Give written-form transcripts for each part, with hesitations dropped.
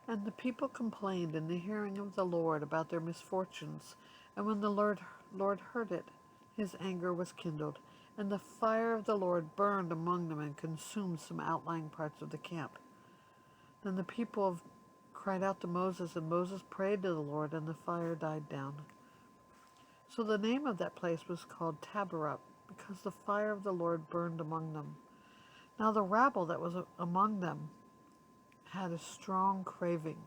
And the people complained in the hearing of the Lord about their misfortunes. And when the Lord heard it, his anger was kindled, and the fire of the Lord burned among them and consumed some outlying parts of the camp. Then the people cried out to Moses, and Moses prayed to the Lord, and the fire died down. So the name of that place was called Taberah, because the fire of the Lord burned among them. Now the rabble that was among them had a strong craving.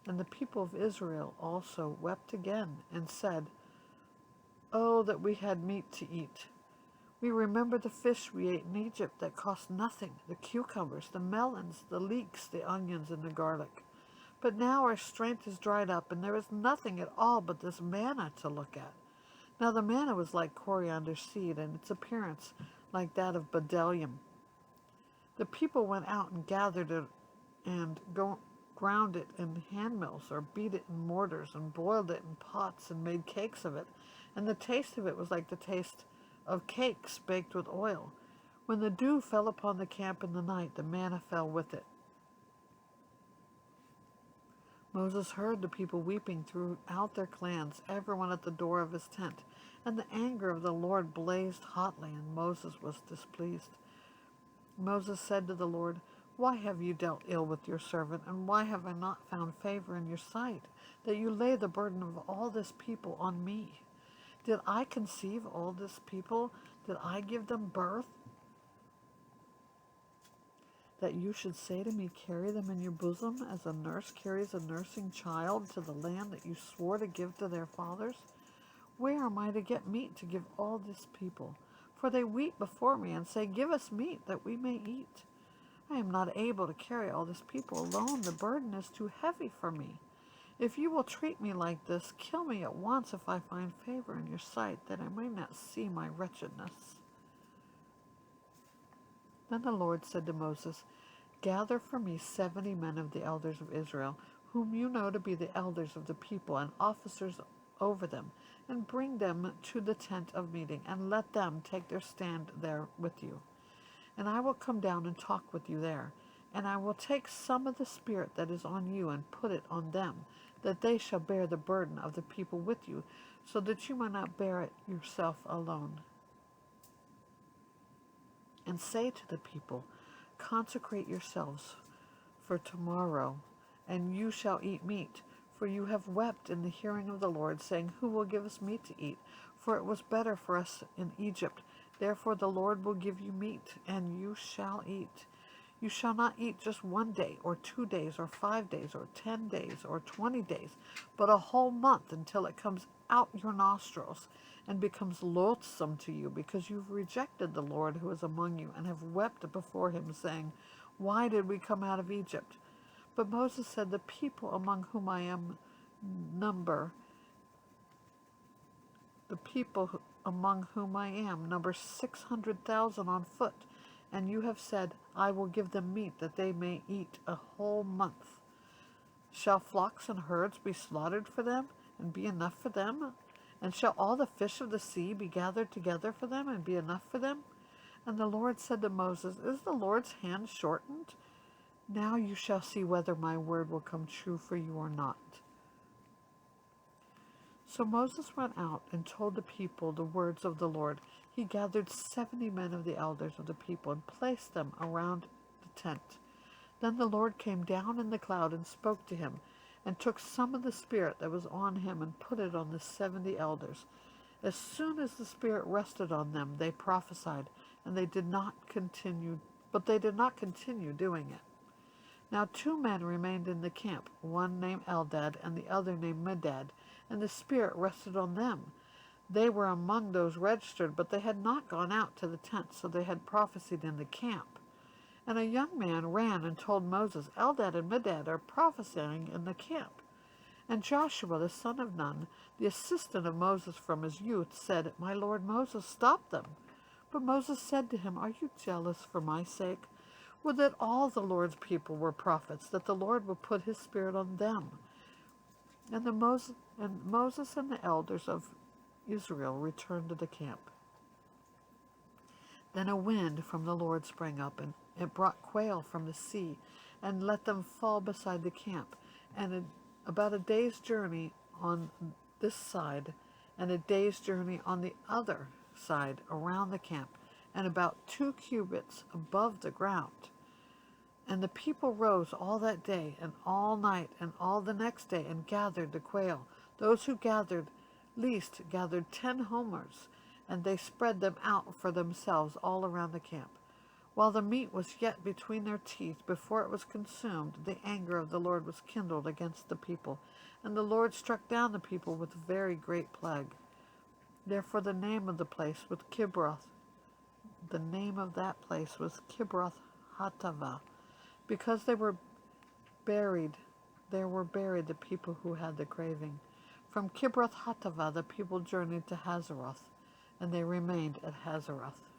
And the people of Israel also wept again and said, "Oh, that we had meat to eat. We remember the fish we ate in Egypt that cost nothing, the cucumbers, the melons, the leeks, the onions, and the garlic. But now our strength is dried up, and there is nothing at all but this manna to look at." Now the manna was like coriander seed, and its appearance like that of bdellium. The people went out and gathered it and ground it in hand mills, or beat it in mortars, and boiled it in pots, and made cakes of it. And the taste of it was like the taste of cakes baked with oil. When the dew fell upon the camp in the night, the manna fell with it. Moses heard the people weeping throughout their clans, everyone at the door of his tent. And the anger of the Lord blazed hotly, and Moses was displeased. Moses said to the Lord, "Why have you dealt ill with your servant, and why have I not found favor in your sight, that you lay the burden of all this people on me? Did I conceive all this people? Did I give them birth? That you should say to me, 'Carry them in your bosom, as a nurse carries a nursing child to the land that you swore to give to their fathers?' Where am I to get meat to give all this people? For they weep before me and say, 'Give us meat that we may eat.' I am not able to carry all this people alone. The burden is too heavy for me. If you will treat me like this, kill me at once if I find favor in your sight, that I may not see my wretchedness." Then the Lord said to Moses, "Gather for me 70 men of the elders of Israel, whom you know to be the elders of the people and officers over them, and bring them to the tent of meeting, and let them take their stand there with you. And I will come down and talk with you there. And I will take some of the Spirit that is on you and put it on them, that they shall bear the burden of the people with you, so that you might not bear it yourself alone. And say to the people, 'Consecrate yourselves for tomorrow, and you shall eat meat. For you have wept in the hearing of the Lord, saying, Who will give us meat to eat? For it was better for us in Egypt. Therefore the Lord will give you meat, and you shall eat. You shall not eat just 1 day, or 2 days, or 5 days, or 10 days, or 20 days, but a whole month, until it comes out your nostrils and becomes loathsome to you, because you've rejected the Lord who is among you, and have wept before him, saying, Why did we come out of Egypt?' But Moses said, 'The people among whom I am number, the people among whom I am number 600,000 on foot, and you have said, I will give them meat that they may eat a whole month. Shall flocks and herds be slaughtered for them, and be enough for them? And shall all the fish of the sea be gathered together for them, and be enough for them?' And the Lord said to Moses, 'Is the Lord's hand shortened? Now you shall see whether my word will come true for you or not.' So Moses went out and told the people the words of the Lord. He gathered 70 men of the elders of the people and placed them around the tent. Then the Lord came down in the cloud and spoke to him, and took some of the Spirit that was on him and put it on the 70 elders. As soon as the Spirit rested on them, they prophesied, and they did not continue doing it. Now 2 men remained in the camp, one named Eldad and the other named Medad, and the Spirit rested on them. They were among those registered, but they had not gone out to the tent, so they had prophesied in the camp. And a young man ran and told Moses, 'Eldad and Medad are prophesying in the camp.' And Joshua the son of Nun, the assistant of Moses from his youth, said, 'My lord Moses, stop them.' But Moses said to him, 'Are you jealous for my sake? Would that all the Lord's people were prophets, that the Lord would put his Spirit on them.' And Moses and the elders of Israel returned to the camp. Then a wind from the Lord sprang up, and it brought quail from the sea, and let them fall beside the camp, and about a day's journey on this side, and a day's journey on the other side around the camp, and about 2 cubits above the ground. And the people rose all that day, and all night, and all the next day, and gathered the quail. Those who gathered least gathered 10 homers, and they spread them out for themselves all around the camp. While the meat was yet between their teeth, before it was consumed, the anger of the Lord was kindled against the people, and the Lord struck down the people with a very great plague. Therefore the name of the place was Kibroth. The name of that place was Kibroth Hattaavah, because there were buried the people who had the craving. From Kibroth Hattaavah the people journeyed to Hazeroth, and they remained at Hazeroth.